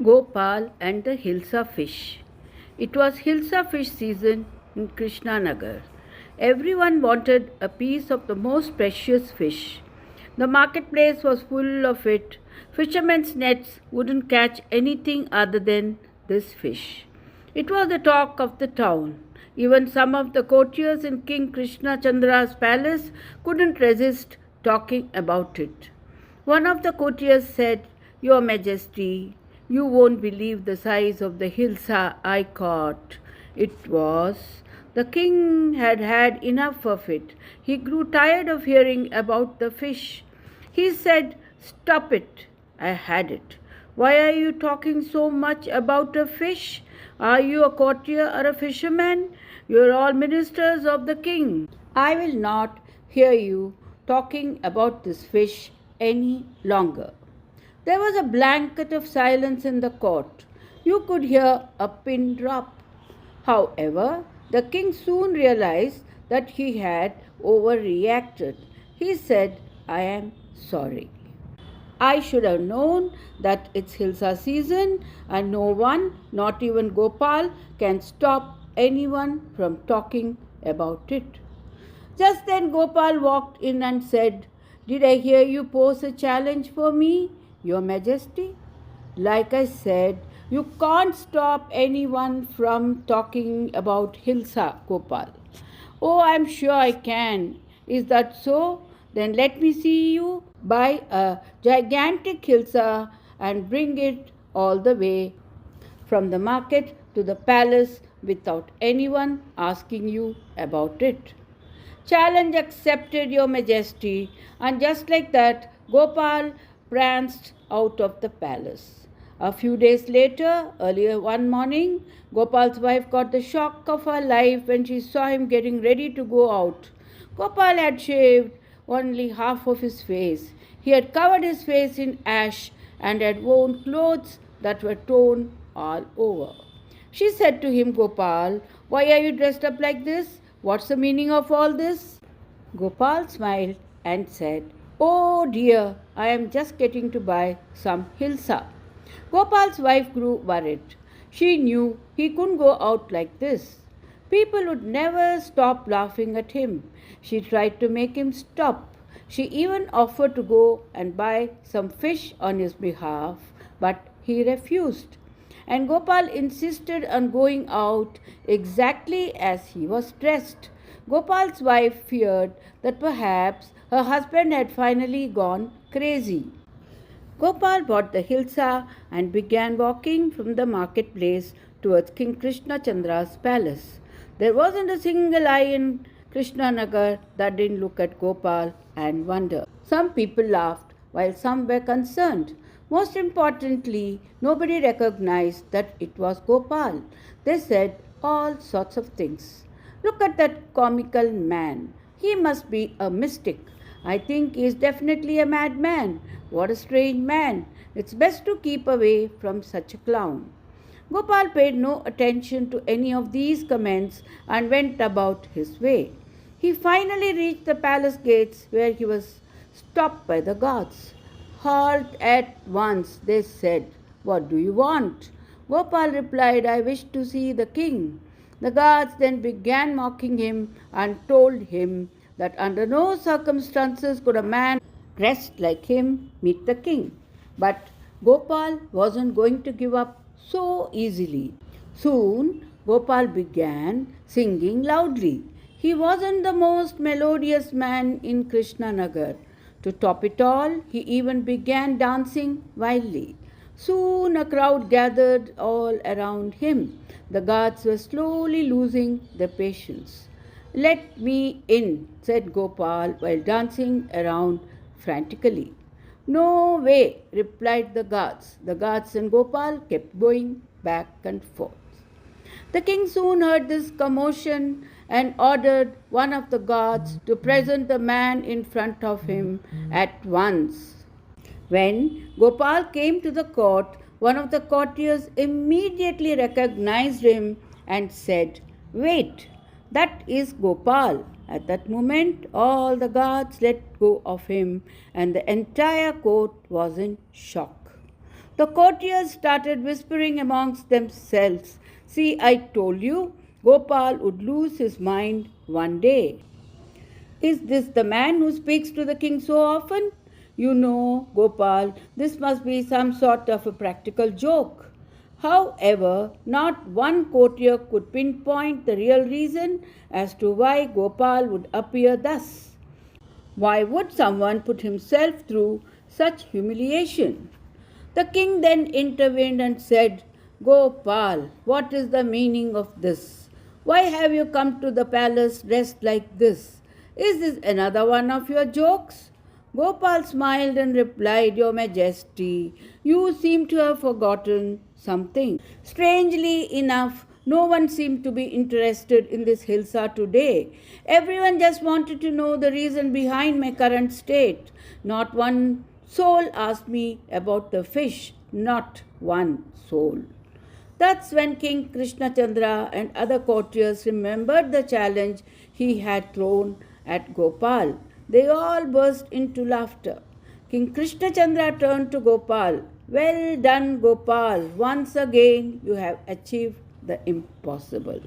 Gopal and the Hilsa fish. It was Hilsa fish season in Krishnanagar. Everyone wanted a piece of the most precious fish. The marketplace was full of it. Fishermen's nets wouldn't catch anything other than this fish. It was the talk of the town. Even some of the courtiers in King Krishna Chandra's palace couldn't resist talking about it. One of the courtiers said, "Your Majesty, you won't believe the size of the hilsa I caught." It was. The king had had enough of it. He grew tired of hearing about the fish. He said, "Stop it. I had it. Why are you talking so much about a fish? Are you a courtier or a fisherman? You are all ministers of the king. I will not hear you talking about this fish any longer." There was a blanket of silence in the court. You could hear a pin drop. However, the king soon realized that he had overreacted. He said, "I am sorry. I should have known that it's Hilsa season and no one, not even Gopal, can stop anyone from talking about it." Just then Gopal walked in and said, "Did I hear you pose a challenge for me, Your Majesty?" "Like I said, you can't stop anyone from talking about Hilsa, Gopal." "Oh, I'm sure I can. Is that so? Then let me see you buy a gigantic Hilsa and bring it all the way from the market to the palace without anyone asking you about it." "Challenge accepted, Your Majesty." And just like that, Gopal pranced out of the palace. A few days later, earlier one morning, Gopal's wife got the shock of her life when she saw him getting ready to go out. Gopal had shaved only half of his face. He had covered his face in ash and had worn clothes that were torn all over. She said to him, "Gopal, why are you dressed up like this? What's the meaning of all this?" Gopal smiled and said, "Oh dear, I am just getting to buy some hilsa." Gopal's wife grew worried. She knew he couldn't go out like this. People would never stop laughing at him. She tried to make him stop. She even offered to go and buy some fish on his behalf, but he refused. And Gopal insisted on going out exactly as he was dressed. Gopal's wife feared that perhaps her husband had finally gone crazy. Gopal bought the hilsa and began walking from the marketplace towards King Krishna Chandra's palace. There wasn't a single eye in Krishnanagar that didn't look at Gopal and wonder. Some people laughed while some were concerned. Most importantly, nobody recognized that it was Gopal. They said all sorts of things. "Look at that comical man. He must be a mystic. I think he is definitely a madman. What a strange man. It's best to keep away from such a clown." Gopal paid no attention to any of these comments and went about his way. He finally reached the palace gates where he was stopped by the guards. "Halt at once," they said. "What do you want?" Gopal replied, "I wish to see the king." The guards then began mocking him and told him that under no circumstances could a man dressed like him meet the king. But Gopal wasn't going to give up so easily. Soon Gopal began singing loudly. He wasn't the most melodious man in Krishnanagar. To top it all, he even began dancing wildly. Soon a crowd gathered all around him. The guards were slowly losing their patience. "Let me in," said Gopal while dancing around frantically. "No way," replied the guards. The guards and Gopal kept going back and forth. The king soon heard this commotion and ordered one of the guards to present the man in front of him at once. When Gopal came to the court, one of the courtiers immediately recognized him and said, "Wait, that is Gopal." At that moment, all the guards let go of him, and the entire court was in shock. The courtiers started whispering amongst themselves. See, I told you, Gopal would lose his mind one day. Is this the man who speaks to the king so often? You know, Gopal, this must be some sort of a practical joke. However, not one courtier could pinpoint the real reason as to why Gopal would appear thus. Why would someone put himself through such humiliation? The king then intervened and said, Gopal, what is the meaning of this? Why have you come to the palace dressed like this? Is this another one of your jokes? Gopal smiled and replied, Your Majesty, you seem to have forgotten something. Strangely enough, no one seemed to be interested in this Hilsa today. Everyone just wanted to know the reason behind my current state. Not one soul asked me about the fish. Not one soul. That's when King Krishnachandra and other courtiers remembered the challenge he had thrown at Gopal. They all burst into laughter. King Krishnachandra turned to Gopal. Well done, Gopal. Once again, you have achieved the impossible.